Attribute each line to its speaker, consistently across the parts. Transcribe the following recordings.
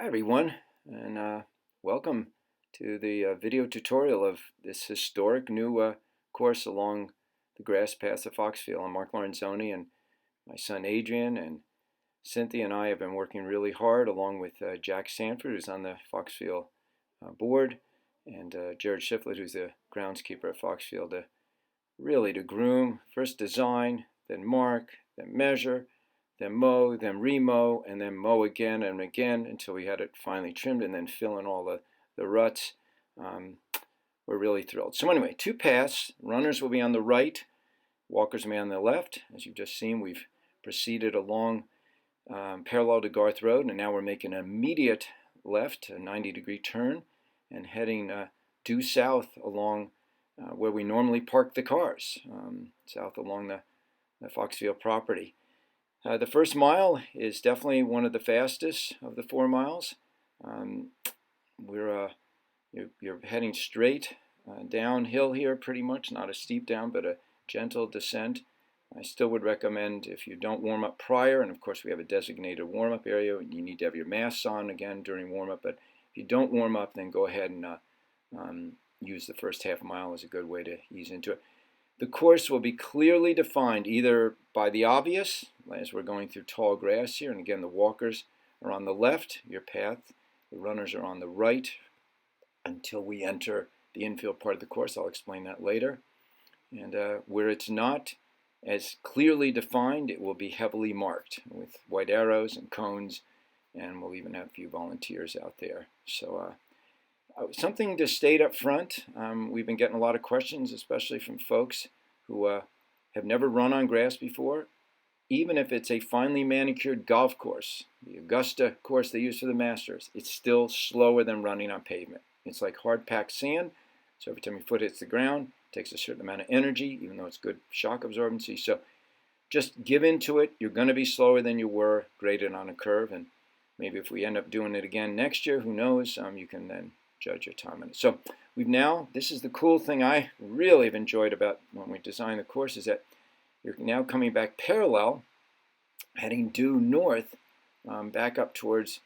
Speaker 1: Hi everyone, and welcome to the video tutorial of this historic new course along the grass paths of Foxfield. I'm Mark Lorenzoni, and my son Adrian and Cynthia and I have been working really hard along with Jack Sanford, who's on the Foxfield board, and Jared Shiflett, who's the groundskeeper at Foxfield, to groom, first design, then mark, then measure, then mow, then remow, and then mow again and again until we had it finally trimmed, and then fill in all the ruts. We're really thrilled. So anyway, two paths. Runners will be on the right, walkers will be on the left. As you've just seen, we've proceeded along parallel to Garth Road, and now we're making an immediate left, a 90-degree turn, and heading due south along where we normally park the cars, south along the Foxfield property. The first mile is definitely one of the fastest of the 4 miles. You're heading straight downhill here, pretty much, not a steep down, but a gentle descent. I still would recommend, if you don't warm up prior, and of course we have a designated warm-up area, you need to have your masks on again during warm-up, but if you don't warm up, then go ahead and use the first half mile as a good way to ease into it. The course will be clearly defined either by the obvious, as we're going through tall grass here, and again the walkers are on the left, your path, the runners are on the right until we enter the infield part of the course. I'll explain that later. And where it's not as clearly defined, it will be heavily marked with white arrows and cones, and we'll even have a few volunteers out there. So something to state up front, we've been getting a lot of questions, especially from folks who have never run on grass before. Even if it's a finely manicured golf course, the Augusta course they use for the Masters, it's still slower than running on pavement. It's like hard-packed sand, so every time your foot hits the ground, it takes a certain amount of energy, even though it's good shock absorbency. So just give into it. You're going to be slower than you were graded on a curve, and maybe if we end up doing it again next year, who knows, you can then judge your time on it. So this is the cool thing I really have enjoyed about when we designed the course, is that you're now coming back parallel, heading due north, back up towards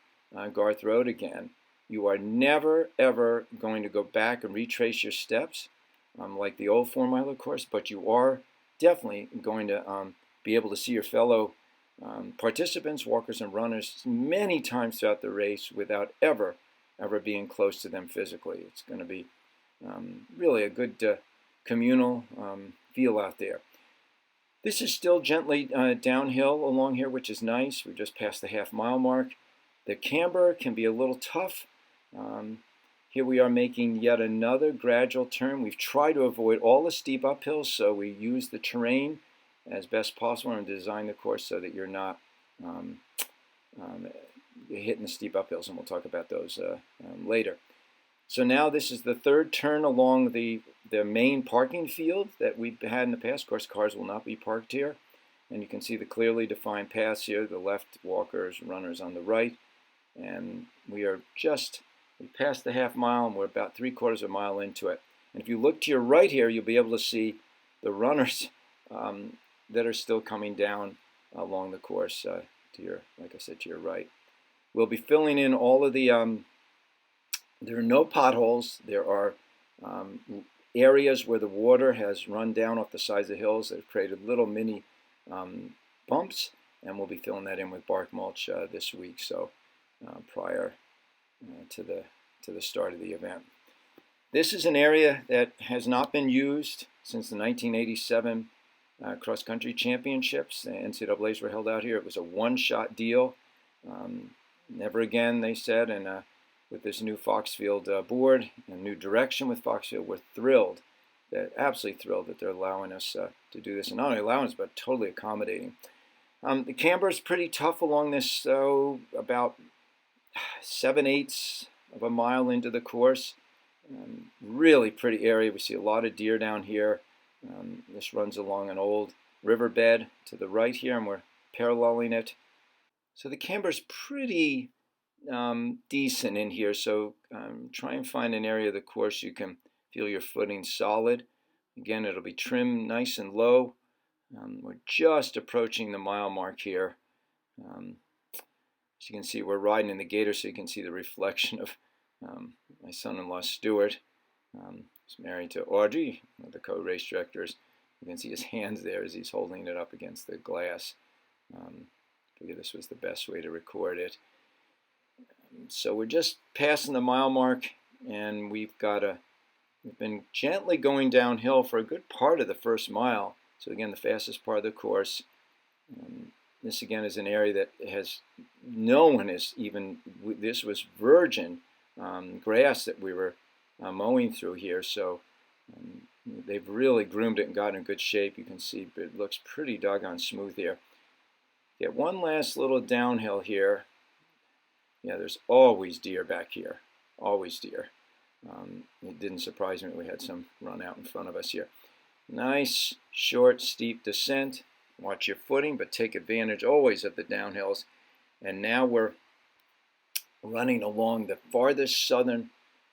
Speaker 1: Garth Road again. You are never, ever going to go back and retrace your steps like the old 4-miler course, but you are definitely going to be able to see your fellow participants, walkers and runners, many times throughout the race without ever being close to them physically. It's going to be really a good communal feel out there. This is still gently downhill along here, which is nice. We're just past the half-mile mark. The camber can be a little tough. Here we are making yet another gradual turn. We've tried to avoid all the steep uphills, so we use the terrain as best possible and design the course so that you're not hitting the steep uphills, and we'll talk about those later. So now this is the third turn along the main parking field that we've had in the past. Of course, cars will not be parked here. And you can see the clearly defined paths here, the left walkers, runners on the right. And we passed the half mile, and we're about 3/4 of a mile into it. And if you look to your right here, you'll be able to see the runners that are still coming down along the course like I said, to your right. We'll be filling in all of the there are no potholes. There are areas where the water has run down off the sides of hills that have created little mini bumps, and we'll be filling that in with bark mulch this week, so prior to the start of the event. This is an area that has not been used since the 1987 cross-country championships. The NCAAs were held out here. It was a one-shot deal. Never again, they said, and with this new Foxfield board and new direction with Foxfield, we're thrilled. They're absolutely thrilled that they're allowing us to do this, and not only allowing us, but totally accommodating. The camber is pretty tough along this, so about 7/8 of a mile into the course. Really pretty area. We see a lot of deer down here. This runs along an old riverbed to the right here, and we're paralleling it. So the camber is pretty decent in here, so try and find an area of the course you can feel your footing solid. Again, it'll be trimmed nice and low. We're just approaching the mile mark here. As you can see, we're riding in the gator, so you can see the reflection of my son-in-law Stuart. He's married to Audrey, one of the co-race directors. You can see his hands there as he's holding it up against the glass. I figured this was the best way to record it. So we're just passing the mile mark, and we've been gently going downhill for a good part of the first mile. So again, the fastest part of the course. This again is an area that has no one is even. This was virgin grass that we were mowing through here. So they've really groomed it and gotten in good shape. You can see it looks pretty doggone smooth here. Get one last little downhill here. Yeah, there's always deer back here. Always deer. It didn't surprise me we had some run out in front of us here. Nice, short, steep descent. Watch your footing, but take advantage always of the downhills. And now we're running along the farthest southern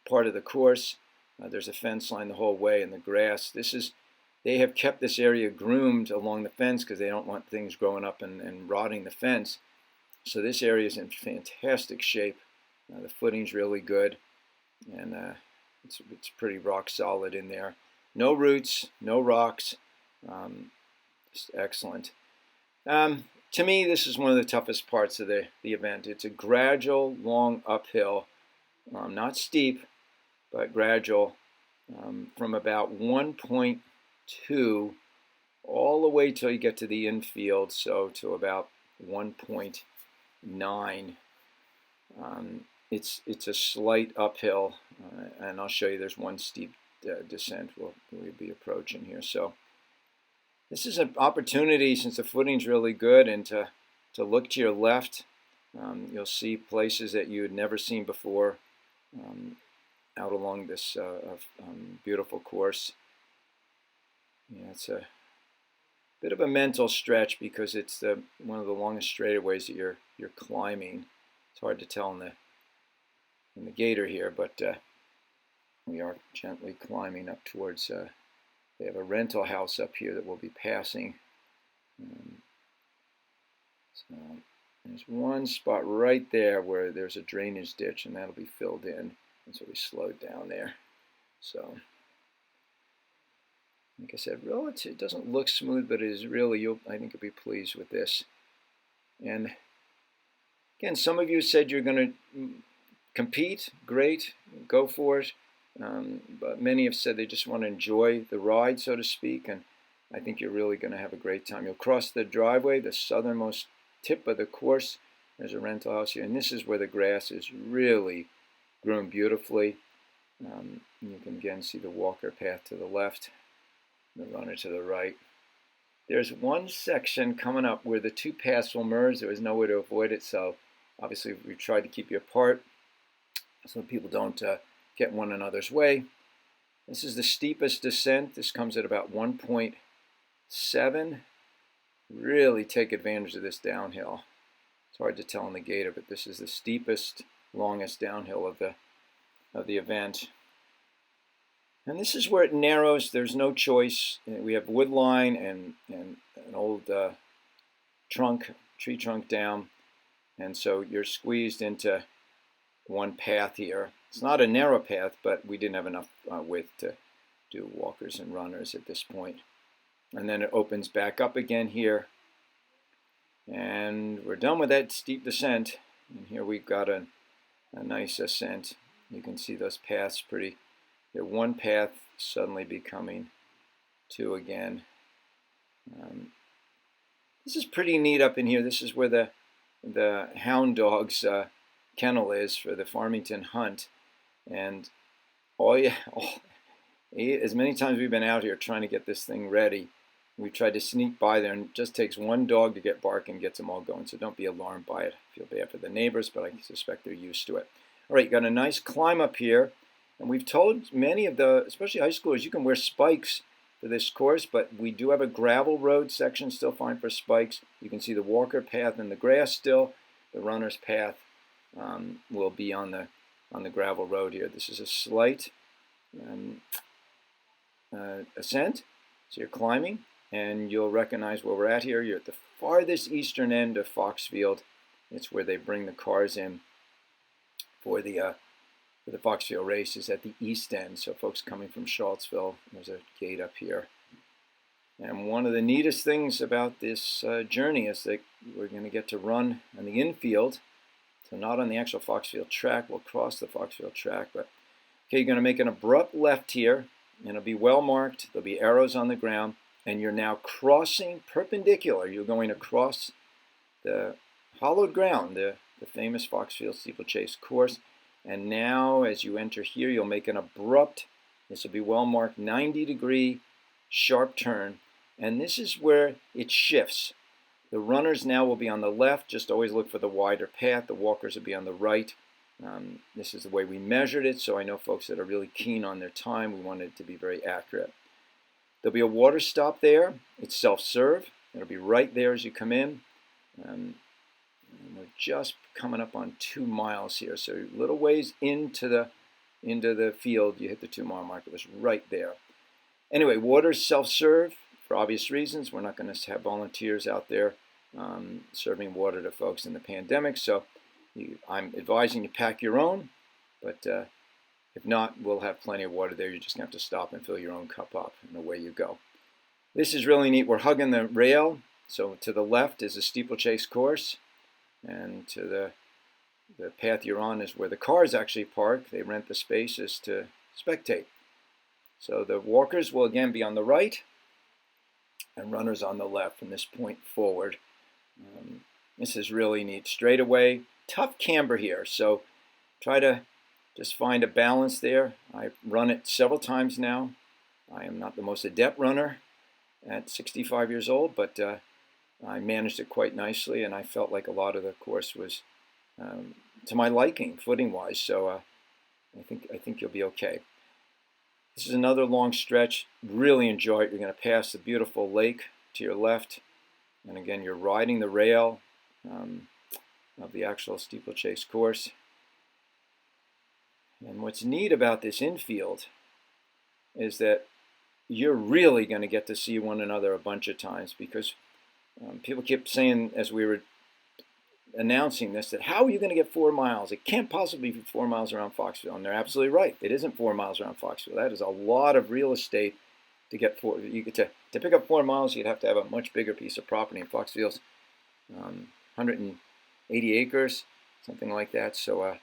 Speaker 1: part of the course. There's a fence line the whole way and the grass. They have kept this area groomed along the fence because they don't want things growing up and rotting the fence. So this area is in fantastic shape. The footing's really good, and it's pretty rock solid in there. No roots, no rocks. Just excellent. To me, this is one of the toughest parts of the event. It's a gradual, long uphill, not steep, but gradual, from about 1.2 all the way till you get to the infield, so to about 1.9. It's a slight uphill, and I'll show you there's one steep descent we'll be approaching here. So this is an opportunity, since the footing's really good, and to look to your left. You'll see places that you had never seen before out along this beautiful course. Yeah, it's a bit of a mental stretch because it's one of the longest straightaways that you're climbing. It's hard to tell in the gator here, but we are gently climbing up towards. They have a rental house up here that we'll be passing. So there's one spot right there where there's a drainage ditch, and that'll be filled in. And so we slowed down there. So, like I said, it doesn't look smooth, but it is really, I think you'll be pleased with this. And again, some of you said you're going to compete. Great, go for it. But many have said they just want to enjoy the ride, so to speak, and I think you're really going to have a great time. You'll cross the driveway, the southernmost tip of the course. There's a rental house here, and this is where the grass is really groomed beautifully. You can again see the walker path to the left, the runner to the right. There's one section coming up where the two paths will merge. There was no way to avoid it, so obviously we tried to keep you apart so people don't get one another's way. This is the steepest descent. This comes at about 1.7. Really take advantage of this downhill. It's hard to tell in the gator, but this is the steepest, longest downhill of the event. And this is where it narrows. There's no choice. We have wood line and an old tree trunk down, and so you're squeezed into one path here. It's not a narrow path, but we didn't have enough width to do walkers and runners at this point. And then it opens back up again here, and we're done with that steep descent. And here we've got a nice ascent. You can see those paths pretty. They're one path suddenly becoming two again. This is pretty neat up in here. This is where the hound dog's kennel is for the Farmington hunt. And as many times we've been out here trying to get this thing ready, we've tried to sneak by there, and it just takes one dog to get barking and gets them all going. So don't be alarmed by it. I feel bad for the neighbors, but I suspect they're used to it. All right, you got a nice climb up here. And we've told many of especially high schoolers, you can wear spikes for this course, but we do have a gravel road section still fine for spikes. You can see the walker path in the grass still. The runner's path will be on the gravel road here. This is a slight ascent, so you're climbing, and you'll recognize where we're at here. You're at the farthest eastern end of Foxfield, It's where they bring the cars in for the Foxfield races at the east end. So folks coming from Charlottesville, there's a gate up here. And one of the neatest things about this journey is that we're going to get to run on the infield. So not on the actual Foxfield track. We'll cross the Foxfield track. But okay, you're going to make an abrupt left here. And it'll be well marked. There'll be arrows on the ground. And you're now crossing perpendicular. You're going to cross the hollowed ground, the famous Foxfield steeplechase course. And now as you enter here, you'll make an abrupt, this will be well marked, 90-degree sharp turn. And this is where it shifts. The runners now will be on the left. Just always look for the wider path. The walkers will be on the right. This is the way we measured it, so I know folks that are really keen on their time, we wanted it to be very accurate. There'll be a water stop there. It's self-serve. It'll be right there as you come in. And we're just coming up on 2 miles here, so a little ways into the field, you hit the 2-mile mark. It was right there. Anyway, water's self-serve for obvious reasons. We're not going to have volunteers out there serving water to folks in the pandemic, so I'm advising you pack your own, but if not, we'll have plenty of water there. You're just going to have to stop and fill your own cup up, and away you go. This is really neat. We're hugging the rail, so to the left is a steeplechase course, and to the path you're on is where the cars actually park. They rent the spaces to spectate. So the walkers will again be on the right, and runners on the left from this point forward. This is really neat. Straight away, tough camber here, so try to just find a balance there. I've run it several times now. I am not the most adept runner at 65 years old, but I managed it quite nicely, and I felt like a lot of the course was to my liking, footing-wise. So I think you'll be okay. This is another long stretch. Really enjoy it. You're going to pass the beautiful lake to your left, and again, you're riding the rail of the actual steeplechase course. And what's neat about this infield is that you're really going to get to see one another a bunch of times, because people kept saying as we were announcing this that how are you going to get 4 miles? It can't possibly be 4 miles around Foxfield, and they're absolutely right. It isn't 4 miles around Foxfield. That is a lot of real estate to get to pick up 4 miles. You'd have to have a much bigger piece of property. In Foxfield's 180 acres, something like that. So it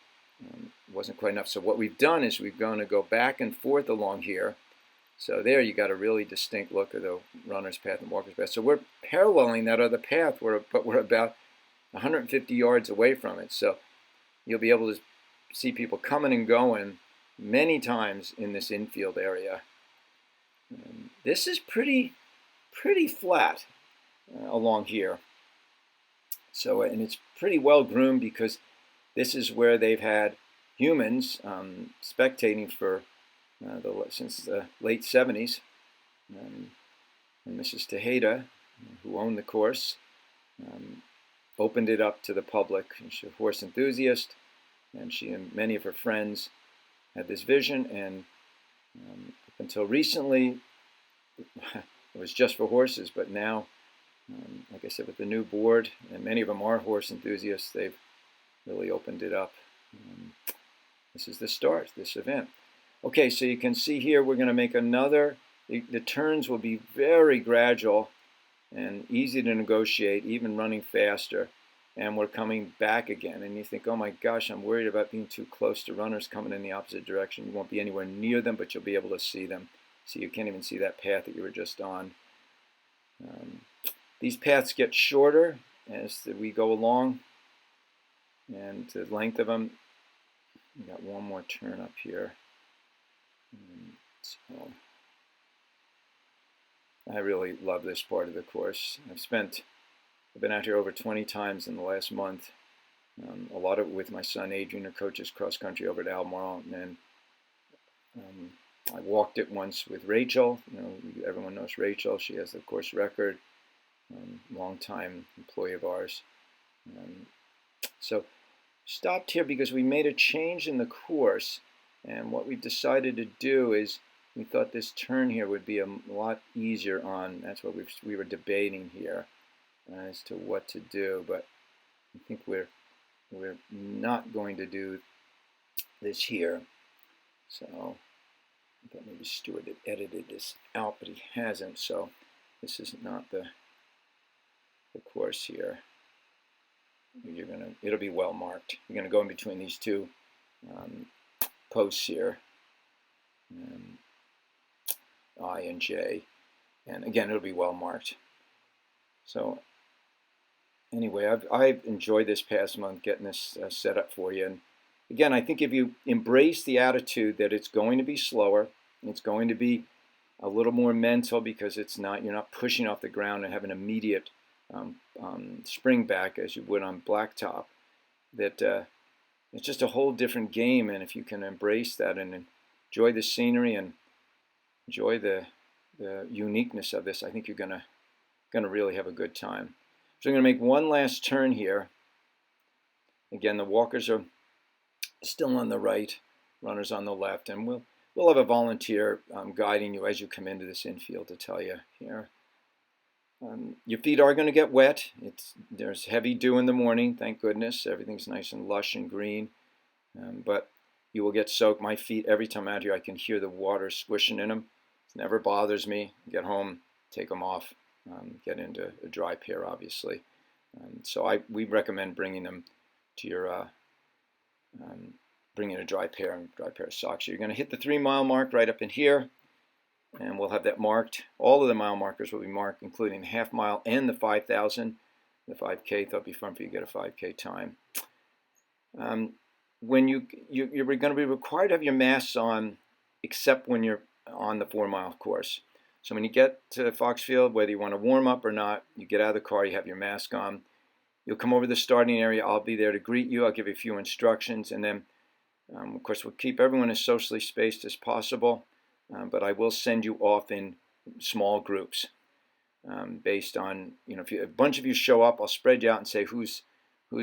Speaker 1: wasn't quite enough. So what we've done is we're going to go back and forth along here. So there you got a really distinct look of the runner's path and walker's path. So we're paralleling that other path, but we're about 150 yards away from it. So you'll be able to see people coming and going many times in this infield area. This is pretty flat along here. So, and it's pretty well groomed, because this is where they've had humans spectating for since the late 70s. And Mrs. Tejeda, who owned the course, opened it up to the public. She's a horse enthusiast, and she and many of her friends had this vision, and up until recently it was just for horses, but now, like I said, with the new board, and many of them are horse enthusiasts, they've really opened it up. This is the start, this event. Okay, so you can see here we're going to make another, the turns will be very gradual and easy to negotiate, even running faster. And we're coming back again, and you think, oh my gosh, I'm worried about being too close to runners coming in the opposite direction. You won't be anywhere near them, but you'll be able to see them. So you can't even see that path that you were just on. These paths get shorter as we go along, and the length of them, we got one more turn up here. So I really love this part of the course. I've been out here over 20 times in the last month. A lot of it with my son Adrian, who coaches cross country over at Albemarle, and then I walked it once with Rachel. You know, everyone knows Rachel. She has the course record. Long-time employee of ours. So stopped here because we made a change in the course, and what we decided to do is we thought this turn here would be a lot easier on. That's what we were debating here as to what to do, but I think we're we're not going to do this here. So I thought maybe Stuart had edited this out, but he hasn't. So this is not the course here. It'll be well marked. You're gonna go in between these two posts here, I and J, and again it'll be well marked. So anyway, I've enjoyed this past month getting this set up for you. And again, I think if you embrace the attitude that it's going to be slower, it's going to be a little more mental, because you're not pushing off the ground and have an immediate spring back as you would on blacktop, that it's just a whole different game. And if you can embrace that and enjoy the scenery and enjoy the uniqueness of this, I think you're gonna really have a good time. So I'm going to make one last turn here. Again, the walkers are still on the right, runners on the left, and we'll have a volunteer guiding you as you come into this infield to tell you here. Your feet are going to get wet. There's heavy dew in the morning, thank goodness. Everything's nice and lush and green, but you will get soaked. My feet, every time out here, I can hear the water squishing in them. It never bothers me. Get home, take them off. Get into a dry pair, obviously. So we recommend bringing them to your bringing a dry pair of socks. So you're going to hit the 3 mile mark right up in here, and we'll have that marked. All of the mile markers will be marked, including the half mile and the 5,000. The 5K, that'll be fun for you to get a 5K time. When you're going to be required to have your masks on, except when you're on the 4 mile course. So when you get to Foxfield, whether you want to warm up or not, you get out of the car, you have your mask on. You'll come over to the starting area. I'll be there to greet you. I'll give you a few instructions. And then, of course, we'll keep everyone as socially spaced as possible. But I will send you off in small groups based on, if a bunch of you show up, I'll spread you out and say who's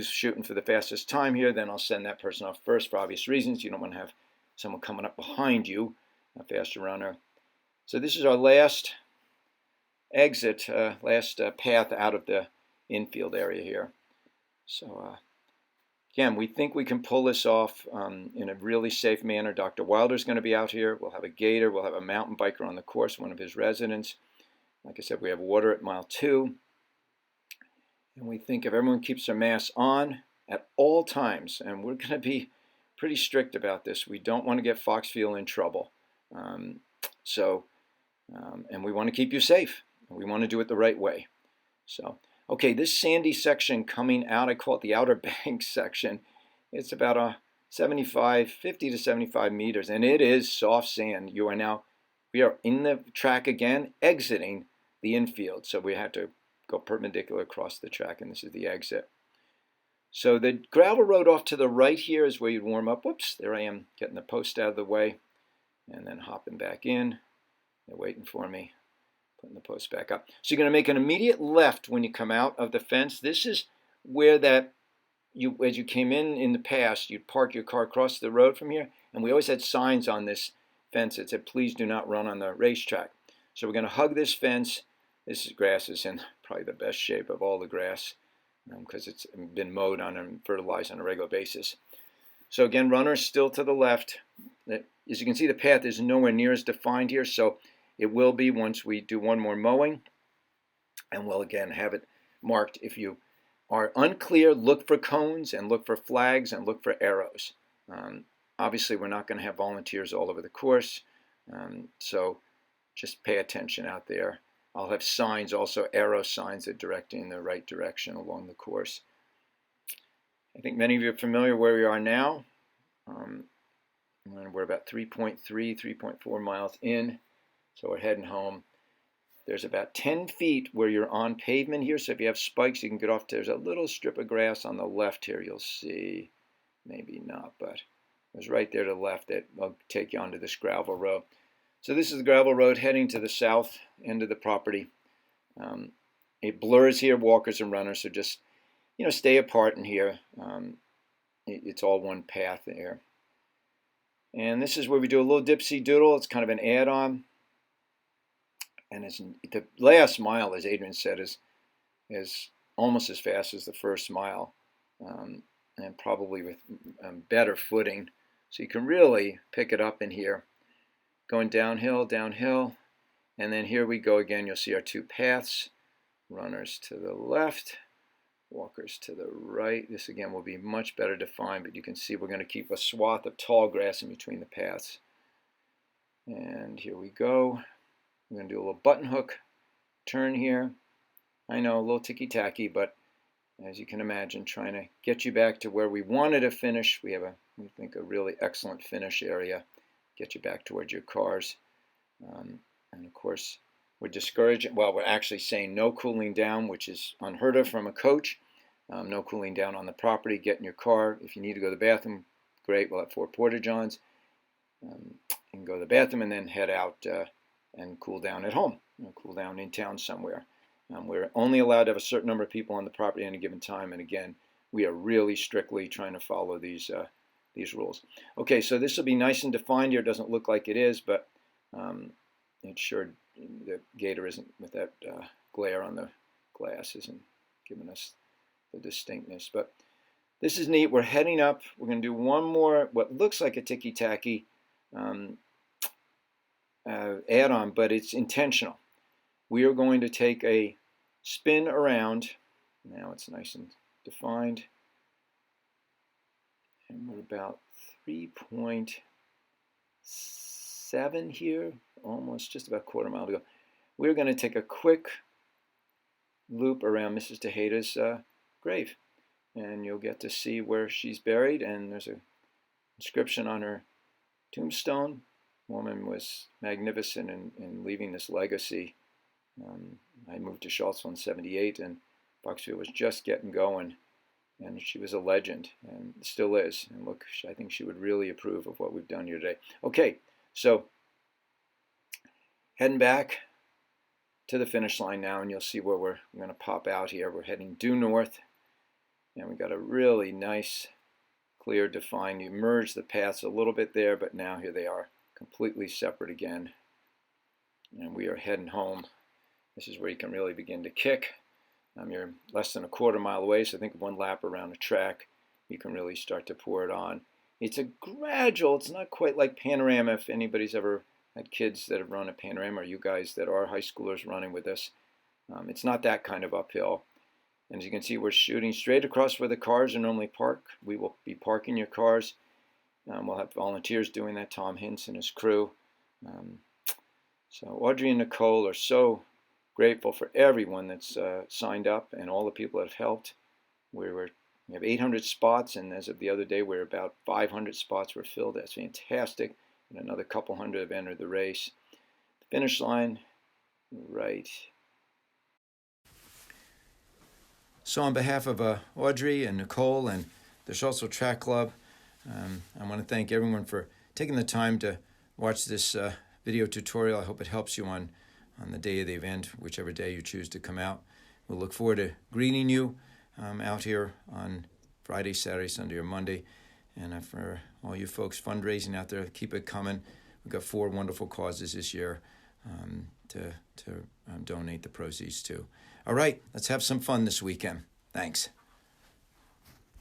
Speaker 1: shooting for the fastest time here. Then I'll send that person off first for obvious reasons. You don't want to have someone coming up behind you, a faster runner. So this is our last exit, last path out of the infield area here. So again, we think we can pull this off in a really safe manner. Dr. Wilder's going to be out here. We'll have a gator. We'll have a mountain biker on the course, one of his residents. Like I said, we have water at mile 2. And we think if everyone keeps their masks on at all times, and we're going to be pretty strict about this. We don't want to get Foxfield in trouble. And we want to keep you safe. We want to do it the right way. So, okay, this sandy section coming out, I call it the Outer Banks section. It's about 50 to 75 meters, and it is soft sand. We are in the track again, exiting the infield. So we have to go perpendicular across the track, and this is the exit. So the gravel road off to the right here is where you'd warm up. Whoops, there I am getting the post out of the way, and then hopping back in. They're waiting for me, putting the post back up. So you're going to make an immediate left when you come out of the fence. This is where as you came in the past, you'd park your car across the road from here, and we always had signs on this fence that said, please do not run on the racetrack. So we're going to hug this fence. This grass is in probably the best shape of all the grass because it's been mowed on and fertilized on a regular basis. So again, runners still to the left. As you can see, the path is nowhere near as defined here, so it will be once we do one more mowing, and we'll again have it marked. If you are unclear, look for cones and look for flags and look for arrows. Obviously, we're not going to have volunteers all over the course, so just pay attention out there. I'll have signs, also arrow signs that direct in the right direction along the course. I think many of you are familiar where we are now. And we're about 3.4 miles in, so we're heading home. There's about 10 feet where you're on pavement here, so if you have spikes, you can get off. There's a little strip of grass on the left here, you'll see. Maybe not, but there's right there to the left that will take you onto this gravel road. So this is the gravel road heading to the south end of the property. It blurs here, walkers and runners, so just stay apart in here. It's all one path there. And this is where we do a little dipsy doodle. It's kind of an add-on. And the last mile, as Adrian said, is almost as fast as the first mile. and probably with better footing. So you can really pick it up in here. Going downhill, downhill, and then here we go again. You'll see our two paths. Runners to the left, walkers to the right. This again will be much better defined, but you can see we're going to keep a swath of tall grass in between the paths. And here we go. We're going to do a little button hook turn here. I know, a little ticky-tacky, but as you can imagine, trying to get you back to where we wanted to finish. We we think, a really excellent finish area. Get you back towards your cars. And of course, we're discouraging, well, we're actually saying no cooling down, which is unheard of from a coach. No cooling down on the property. Get in your car. If you need to go to the bathroom, great. We'll have 4 porta-johns. You can go to the bathroom and then head out and cool down at home. Cool down in town somewhere. We're only allowed to have a certain number of people on the property at any given time. And again, we are really strictly trying to follow these rules. Okay, so this will be nice and defined here. It doesn't look like it is, but it sure, the gator isn't, with that glare on the glass, isn't giving us the distinctness. But this is neat. We're heading up. We're going to do one more, what looks like a ticky-tacky add-on, but it's intentional. We are going to take a spin around. Now it's nice and defined. And we're about 3.7 here, almost just about a quarter mile to go. We're going to take a quick loop around Mrs. Tejeda's grave. And you'll get to see where she's buried. And there's an inscription on her tombstone. Woman was magnificent in leaving this legacy. I moved to Charlottesville in '78, and Foxfield was just getting going. And she was a legend, and still is. And look, I think she would really approve of what we've done here today. Okay, so heading back to the finish line now, and you'll see where we're going to pop out here. We're heading due north, and we've got a really nice, clear, defined. You merge the paths a little bit there, but now here they are, completely separate again. And we are heading home. This is where you can really begin to kick. You're less than a quarter mile away, so think of one lap around the track. You can really start to pour it on. It's a gradual, it's not quite like panorama. If anybody's ever had kids that have run a panorama, or you guys that are high schoolers running with us, it's not that kind of uphill. And as you can see, we're shooting straight across where the cars are normally parked. We will be parking your cars. We'll have volunteers doing that, Tom Hintz and his crew. So Audrey and Nicole are so grateful for everyone that's signed up and all the people that have helped. We have 800 spots, and as of the other day, we're about 500 spots were filled. That's fantastic. And another couple hundred have entered the race. The finish line, right. So on behalf of Audrey and Nicole and the Charlottesville Track Club, I want to thank everyone for taking the time to watch this video tutorial. I hope it helps you on the day of the event, whichever day you choose to come out. We'll look forward to greeting you out here on Friday, Saturday, Sunday, or Monday. And for all you folks fundraising out there, keep it coming. We've got 4 wonderful causes this year to donate the proceeds to. All right, let's have some fun this weekend. Thanks.